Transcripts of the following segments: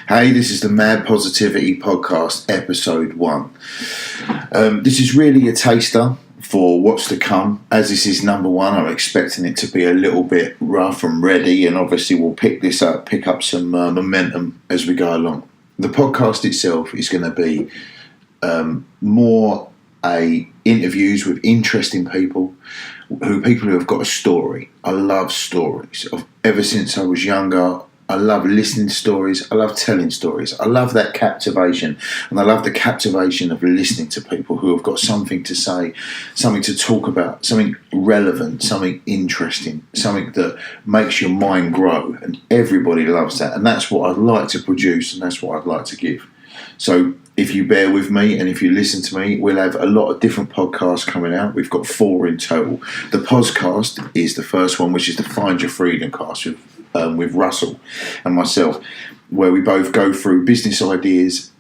Hey, this is the Mad Positivity Podcast, episode 1. This is really a taster for what's to come. As this is number 1, I'm expecting it to be a little bit rough and ready, and obviously we'll pick up some momentum as we go along. The podcast itself is going to be more interviews with interesting people who have got a story. I love stories. Ever since I was younger, I love listening to stories. I love telling stories. I love that captivation. And I love the captivation of listening to people who have got something to say, something to talk about, something relevant, something interesting, something that makes your mind grow. And everybody loves that. And that's what I'd like to produce, and that's what I'd like to give. So if you bear with me and if you listen to me, we'll have a lot of different podcasts coming out. We've got 4 in total. The Pos'Cast is the first one, which is the Find Your Freedom cast with Russell and myself, where we both go through business ideas,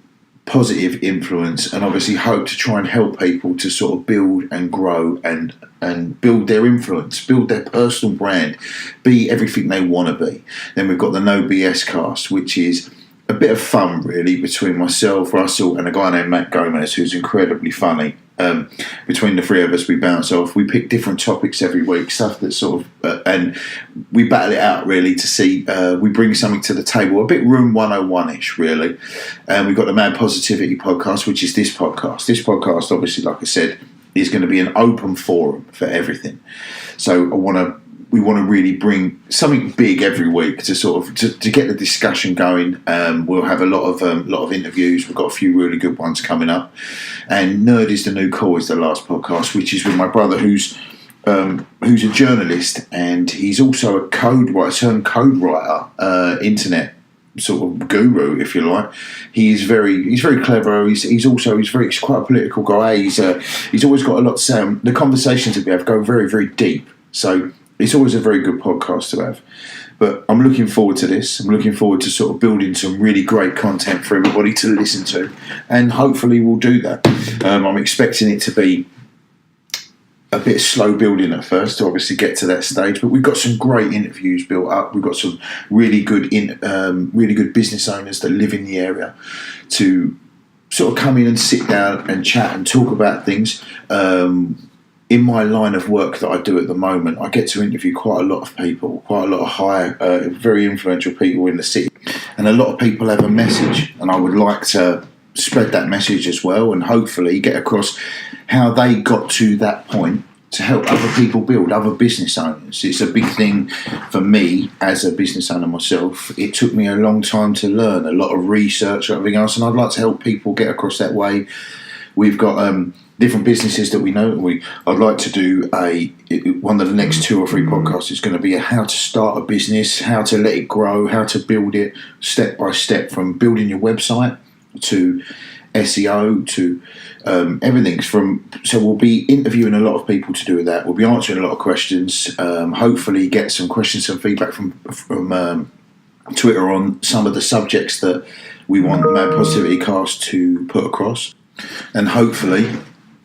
positive influence, and obviously hope to try and help people to sort of build and grow and build their influence, build their personal brand, be everything they want to be. Then we've got the No BS cast, which is a bit of fun really between myself, Russell, and a guy named Matt Gomez, who's incredibly funny. Between the 3 of us, we bounce off. We pick different topics every week, stuff that sort of, and we battle it out really to see. We bring something to the table, a bit Room 101-ish really. And we've got the Mad Positivity Podcast, which is this podcast. This podcast, obviously, like I said, is going to be an open forum for everything. So we want to really bring something big every week to sort of to get the discussion going. We'll have a lot of interviews. We've got a few really good ones coming up. And Nerd is the New Cool is the last podcast, which is with my brother, who's a journalist, and he's also a code writer, internet sort of guru, if you like. He's very clever. He's quite a political guy. He's always got a lot to say. The conversations that we have go very, very deep. So it's always a very good podcast to have. But I'm looking forward to this. I'm looking forward to sort of building some really great content for everybody to listen to. And hopefully we'll do that. I'm expecting it to be a bit slow building at first to obviously get to that stage. But we've got some great interviews built up. We've got some really good business owners that live in the area to sort of come in and sit down and chat and talk about things. In my line of work that I do at the moment, I get to interview quite a lot of people, quite a lot of high, very influential people in the city. And a lot of people have a message, and I would like to spread that message as well and hopefully get across how they got to that point to help other people build, other business owners. It's a big thing for me as a business owner myself. It took me a long time to learn, a lot of research and everything else, and I'd like to help people get across that way. We've got different businesses that we know. I'd like to do one of the next 2 or 3 podcasts is going to be how to start a business, how to let it grow, how to build it step by step, from building your website to SEO to everything. So we'll be interviewing a lot of people to do with that. We'll be answering a lot of questions. Hopefully get some questions, some feedback from Twitter on some of the subjects that we want the Mad Positivity Cast to put across, and hopefully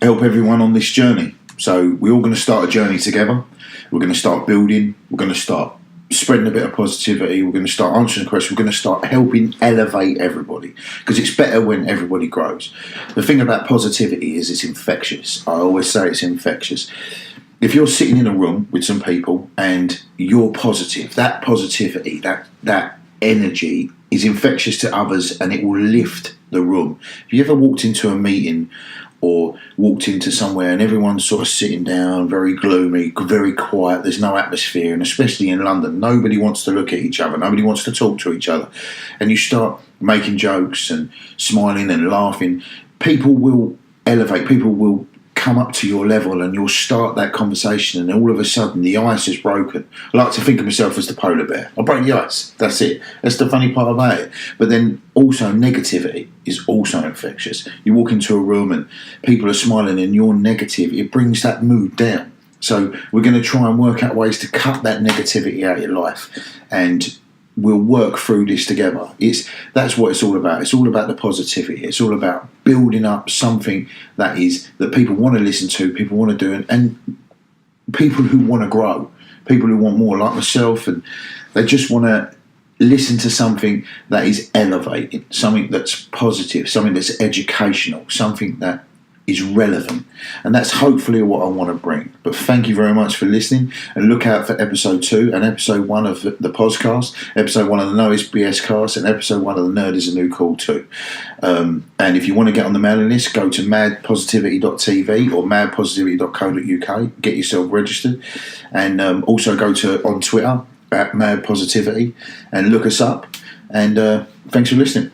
help everyone on this journey. So we're all going to start a journey together. We're going to start building. We're going to start spreading a bit of positivity. We're going to start answering questions. We're going to start helping elevate everybody, because it's better when everybody grows. The thing about positivity is it's infectious. I always say it's infectious. If you're sitting in a room with some people and you're positive, that positivity, that energy is infectious to others, and it will lift the room. Have you ever walked into a meeting or walked into somewhere and everyone's sort of sitting down, very gloomy, very quiet, there's no atmosphere, and especially in London, nobody wants to look at each other, nobody wants to talk to each other, and you start making jokes and smiling and laughing, people will elevate, people will come up to your level, and you'll start that conversation, and all of a sudden the ice is broken. I like to think of myself as the polar bear. I break the ice, that's it. That's the funny part about it. But then also negativity is also infectious. You walk into a room and people are smiling and you're negative, it brings that mood down. So we're going to try and work out ways to cut that negativity out of your life, and we'll work through this together. That's what it's all about. It's all about the positivity. It's all about building up something that people want to listen to, people want to do, and people who want to grow, people who want more, like myself, and they just want to listen to something that is elevating, something that's positive, something that's educational, something that is relevant. And that's hopefully what I want to bring. But thank you very much for listening, and look out for episode 2 and episode 1 of the Pos'Cast, episode 1 of the No BS Cast, and episode 1 of the Nerd is a New Cool too. And if you want to get on the mailing list, go to madpositivity.tv or madpositivity.co.uk, get yourself registered, and also go on Twitter at madpositivity and look us up. And thanks for listening.